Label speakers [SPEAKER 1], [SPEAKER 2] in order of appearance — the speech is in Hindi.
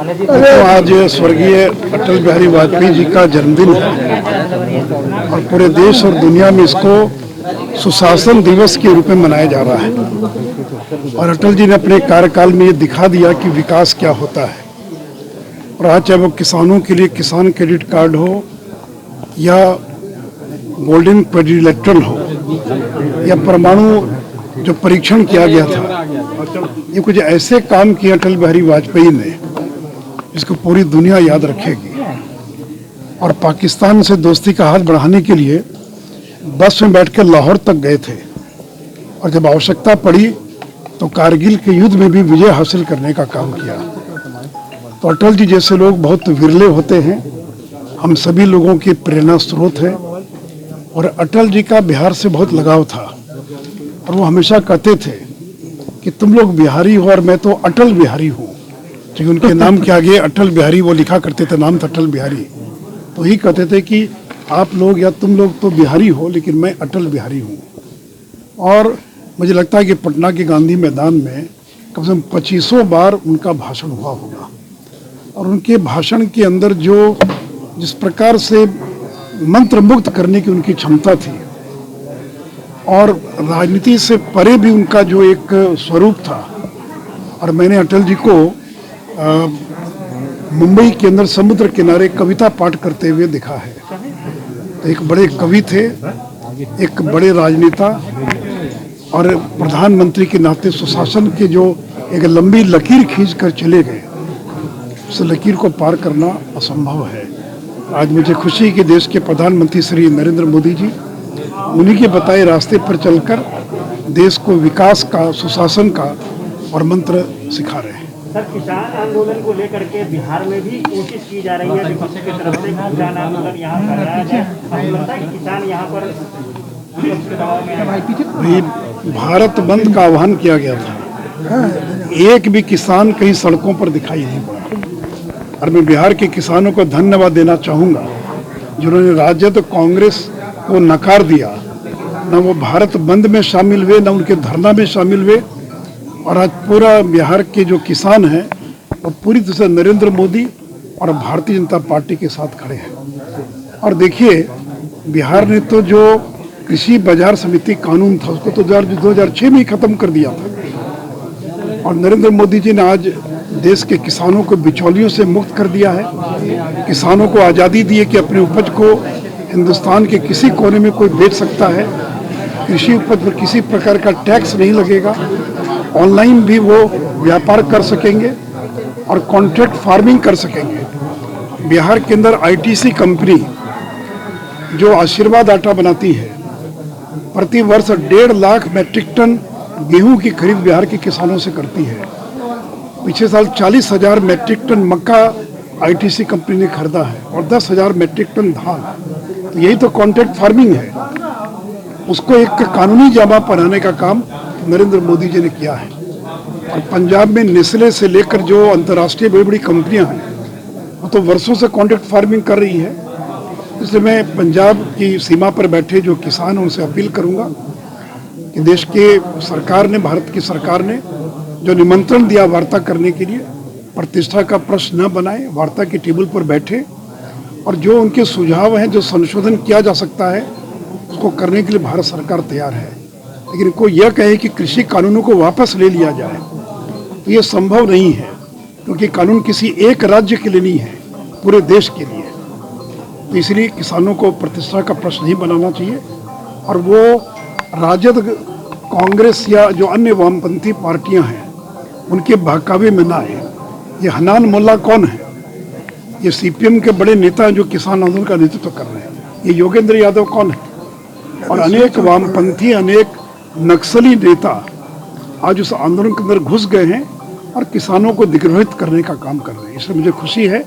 [SPEAKER 1] तो आज स्वर्गीय अटल बिहारी वाजपेयी जी का जन्मदिन है और पूरे देश और दुनिया में इसको सुशासन दिवस के रूप में मनाया जा रहा है। और अटल जी ने अपने कार्यकाल में ये दिखा दिया कि विकास क्या होता है। और आज चाहे वो किसानों के लिए किसान क्रेडिट कार्ड हो या गोल्डन क्वाड्रिलेटरल हो या परमाणु जो परीक्षण किया गया था, ये कुछ ऐसे काम किए अटल बिहारी वाजपेयी ने जिसको पूरी दुनिया याद रखेगी। और पाकिस्तान से दोस्ती का हाथ बढ़ाने के लिए बस में बैठकर लाहौर तक गए थे और जब आवश्यकता पड़ी तो कारगिल के युद्ध में भी विजय हासिल करने का काम किया। तो अटल जी जैसे लोग बहुत विरले होते हैं, हम सभी लोगों के प्रेरणा स्रोत हैं। और अटल जी का बिहार से बहुत लगाव था और वो हमेशा कहते थे कि तुम लोग बिहारी हो और मैं तो अटल बिहारी हूँ, क्योंकि उनके नाम के आगे अटल बिहारी वो लिखा करते थे, नाम था अटल बिहारी। तो ही कहते थे कि आप लोग या तुम लोग तो बिहारी हो लेकिन मैं अटल बिहारी हूँ। और मुझे लगता है कि पटना के गांधी मैदान में कम से कम 2500 बार उनका भाषण हुआ होगा। और उनके भाषण के अंदर जो जिस प्रकार से मंत्रमुग्ध करने की उनकी क्षमता थी और राजनीति से परे भी उनका जो एक स्वरूप था। और मैंने अटल जी को मुंबई के अंदर समुद्र किनारे कविता पाठ करते हुए देखा है। तो एक बड़े कवि थे, एक बड़े राजनेता और प्रधानमंत्री के नाते सुशासन के जो एक लंबी लकीर खींच कर चले गए, उस लकीर को पार करना असंभव है। आज मुझे खुशी है कि देश के प्रधानमंत्री श्री नरेंद्र मोदी जी उन्हीं के बताए रास्ते पर चलकर देश को विकास का, सुशासन का और मंत्र सिखा रहे हैं।
[SPEAKER 2] सर, किसान आंदोलन को लेकर के बिहार में भी कोशिश की जा रही है विपक्ष की तरफ से किसान आंदोलन यहाँ कराया जाए। आपको लगता है कि किसान यहाँ पर विपक्ष के दबाव में आए?
[SPEAKER 1] भारत बंद का आह्वान किया गया था, एक भी किसान कहीं सड़कों पर दिखाई नहीं पड़ा। और मैं बिहार के किसानों को धन्यवाद देना चाहूँगा जिन्होंने राजद कांग्रेस को नकार दिया, न वो भारत बंद में शामिल हुए, न उनके धरना में शामिल हुए। और आज पूरा बिहार के जो किसान हैं वो पूरी तरह से नरेंद्र मोदी और भारतीय जनता पार्टी के साथ खड़े हैं। और देखिए, बिहार ने तो जो कृषि बाजार समिति कानून था उसको तो 2006 में ही खत्म कर दिया था। और नरेंद्र मोदी जी ने आज देश के किसानों को बिचौलियों से मुक्त कर दिया है। किसानों को आज़ादी दी है कि अपनी उपज को हिंदुस्तान के किसी कोने में कोई बेच सकता है। कृषि उपज पर किसी प्रकार का टैक्स नहीं लगेगा। ऑनलाइन भी वो व्यापार कर सकेंगे और कॉन्ट्रैक्ट फार्मिंग कर सकेंगे। बिहार के अंदर आईटीसी कंपनी जो आशीर्वाद आटा बनाती है, प्रति वर्ष 1.5 लाख मैट्रिक टन गेहूं की खरीद बिहार के किसानों से करती है। पिछले साल 40,000 मैट्रिक टन मक्का आईटीसी कंपनी ने खरीदा है और 10,000 मैट्रिक टन धान। तो यही तो कॉन्ट्रैक्ट फार्मिंग है। उसको एक कानूनी जामा पहनाने का काम नरेंद्र मोदी जी ने किया है। और पंजाब में नेस्ले से लेकर जो अंतर्राष्ट्रीय बड़ी बड़ी कंपनियां हैं वो तो वर्षों से कॉन्ट्रैक्ट फार्मिंग कर रही है। इसलिए मैं पंजाब की सीमा पर बैठे जो किसान हैं उनसे अपील करूंगा कि देश के सरकार ने, भारत की सरकार ने जो निमंत्रण दिया वार्ता करने के लिए, प्रतिष्ठा का प्रश्न न बनाए, वार्ता के टेबल पर बैठे और जो उनके सुझाव हैं, जो संशोधन किया जा सकता है उसको करने के लिए भारत सरकार तैयार है। लेकिन कोई यह कहे कि कृषि कानूनों को वापस ले लिया जाए तो ये संभव नहीं है, क्योंकि कानून किसी एक राज्य के लिए नहीं है, पूरे देश के लिए। तो इसलिए किसानों को प्रतिष्ठा का प्रश्न नहीं बनाना चाहिए। और वो राजद, कांग्रेस या जो अन्य वामपंथी पार्टियां हैं उनके बहकावे में ना आए। ये हनान मोल्ला कौन है? ये सीपीएम के बड़े नेता हैं जो किसान आंदोलन का नेतृत्व कर रहे हैं। ये योगेंद्र यादव कौन है? और अनेक वामपंथी, अनेक नक्सली नेता आज उस आंदोलन के अंदर घुस गए हैं और किसानों को दिग्भ्रमित करने का काम कर रहे हैं। इसलिए मुझे खुशी है